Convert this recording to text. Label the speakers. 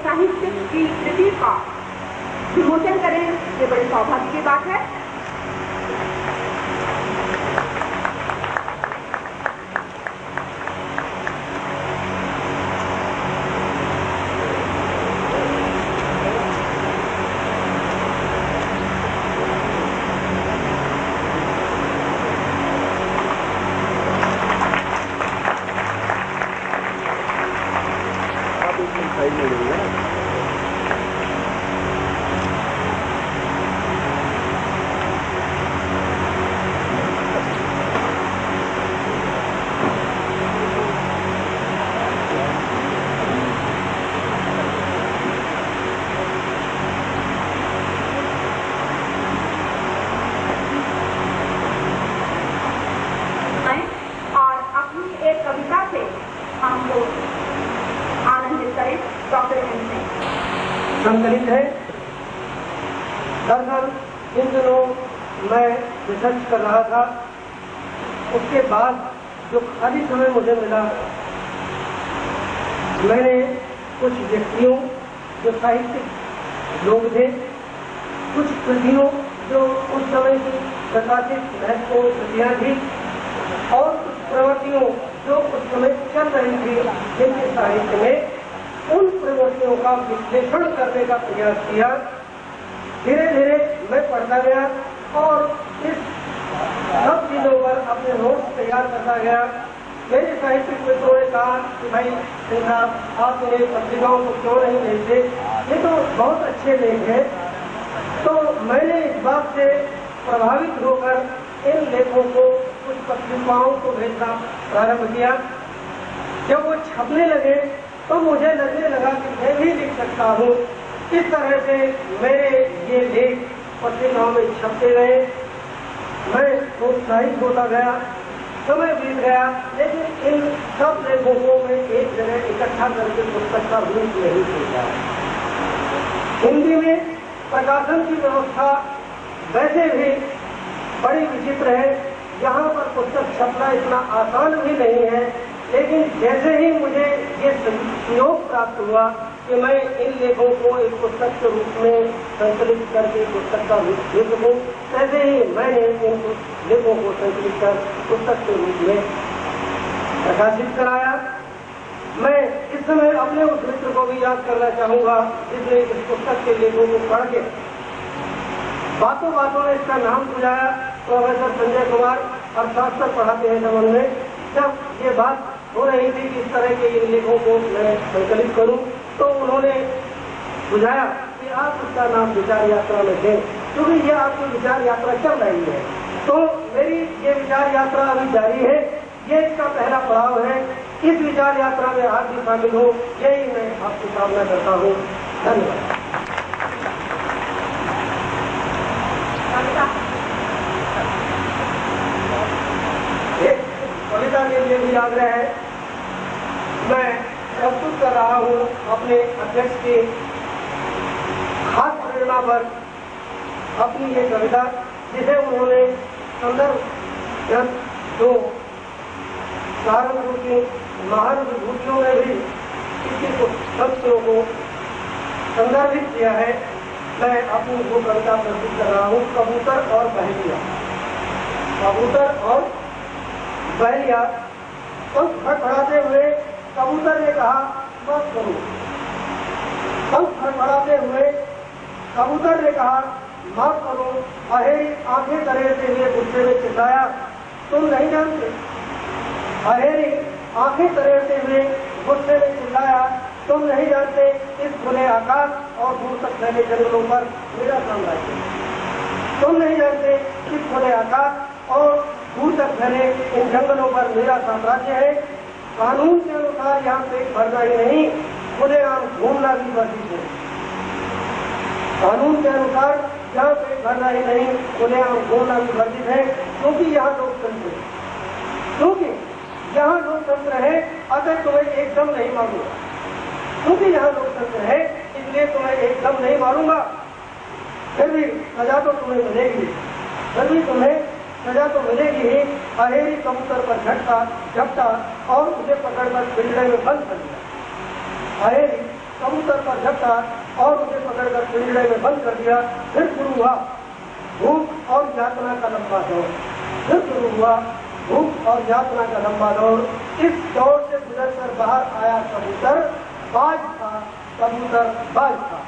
Speaker 1: साहित्यिक की कृति का विमोचन करें, ये बड़े सौभाग्य की बात है।
Speaker 2: संकलित है। दरअसल इन दिनों मैं रिसर्च कर रहा था, उसके बाद जो खाली समय मुझे मिला, मैंने कुछ व्यक्तियों जो साहित्यिक लोग थे, कुछ कृतियों जो उस समय की प्रकाशित महत्वपूर्ण कृतियां थी और कुछ प्रवृत्तियों जो उस समय चल रही थी जिनके साहित्य में, उन प्रवृत्तियों का विश्लेषण करने का प्रयास किया। धीरे धीरे मैं पढ़ता गया और इस सब चीजों पर अपने नोट्स तैयार करता गया। मेरे साहित्यिक मित्रों ने कहा कि भाई साहब आप मेरे पत्रिकाओं को क्यों नहीं भेजते, ये तो बहुत अच्छे लेख हैं। तो मैंने इस बात से प्रभावित होकर इन लेखों को कुछ पत्रिकाओं को भेजना प्रारंभ किया। जब वो छपने लगे तो मुझे लगने लगा कि मैं भी लिख सकता हूँ। इस तरह से मेरे ये लेख पत्रिकाओं में छपते गए। मैं प्रोत्साहित होता गया, समय बीत गया, लेकिन इन सब लेखों को मैं एक जगह इकट्ठा करके पुस्तक का रूप नहीं दिया। हिंदी में प्रकाशन की व्यवस्था वैसे भी बड़ी विचित्र है। यहाँ पर पुस्तक छपना इतना आसान भी नहीं है, लेकिन जैसे ही मुझे ये सहयोग प्राप्त हुआ कि मैं इन लेखों को एक पुस्तक के रूप में संकलित करके पुस्तक का रूप दे सकूं, तैसे ही मैंने इन लेखों को संकलित कर पुस्तक के रूप में प्रकाशित कराया। मैं इस समय अपने उस मित्र को भी याद करना चाहूंगा जिसने इस पुस्तक के लेखों को पढ़ के बातों बातों में इसका नाम सुझाया। प्रोफेसर संजय कुमार अर्थशास्त्र पढ़ाते हैं दमन में। जब ये बात हो रही थी कि इस तरह के इन लेखों को मैं संकलित करूं, तो उन्होंने बुझाया कि आप उसका नाम विचार यात्रा में दें, क्योंकि ये आपकी विचार यात्रा चल रही है। तो मेरी ये विचार यात्रा अभी जारी है, ये इसका पहला पड़ाव है। इस विचार यात्रा में आप भी शामिल हो, यही मैं आपकी कामना करता हूँ। धन्यवाद। कविता के लिए भी आग्रह है। मैं प्रस्तुत कर रहा हूँ अपने अध्यक्ष की खास प्रेरणा पर अपनी ये कविता, जिसे उन्होंने संदर्भ जो सहारनपुर की महान विभूतियों में भी इसकी तथ्यों को संदर्भित किया है। मैं अपनी वो कविता प्रस्तुत कर रहा हूँ, कबूतर और बहलिया। कबूतर और बहलिया। पंख फड़फड़ाते हुए कबूतर ने कहा मत करो। पंख फड़फड़ाते हुए कबूतर ने कहा मत करो। अहेरी आंखें तरेरते हुए गुस्से में चिल्लाया, तुम नहीं जानते। अहेरी आंखें तरेरते हुए गुस्से में चिल्लाया, तुम नहीं जानते इस खुले आकाश और दूर तक फैले जंगलों पर मेरा साम्राज्य है। तुम नहीं जानते इस खुले आकाश और दूर तक फैले इन जंगलों पर मेरा साम्राज्य है। कानून के अनुसार यहाँ पेट भरना ही नहीं, खुलेआम घूमना भी वर्जित है। कानून के अनुसार यहाँ पेट भरना ही नहीं, खुलेआम घूमना भी वर्जित है, क्योंकि यहाँ लोकतंत्र है। क्योंकि यहाँ लोकतंत्र है, अगर तुम्हें एकदम नहीं मारूंगा। क्योंकि यहाँ लोकतंत्र है, इसलिए तुम्हें एकदम नहीं मारूंगा। फिर भी सजा तो तुम्हें मिलेगी, फिर भी तुम्हें सजा तो मिलेगी ही। अहेरी कबूतर पर झपटा और उसे पकड़कर पिंजरे में बंद कर दिया। अहेरी कबूतर पर झपटा और उसे पकड़कर पिंजरे में बंद कर दिया। फिर शुरू हुआ भूख और यातना का लंबा दौर। फिर शुरू हुआ भूख और यातना का लंबा दौर। इस दौर से गुजरकर बाहर आया कबूतर बाज था, कबूतर बाज था।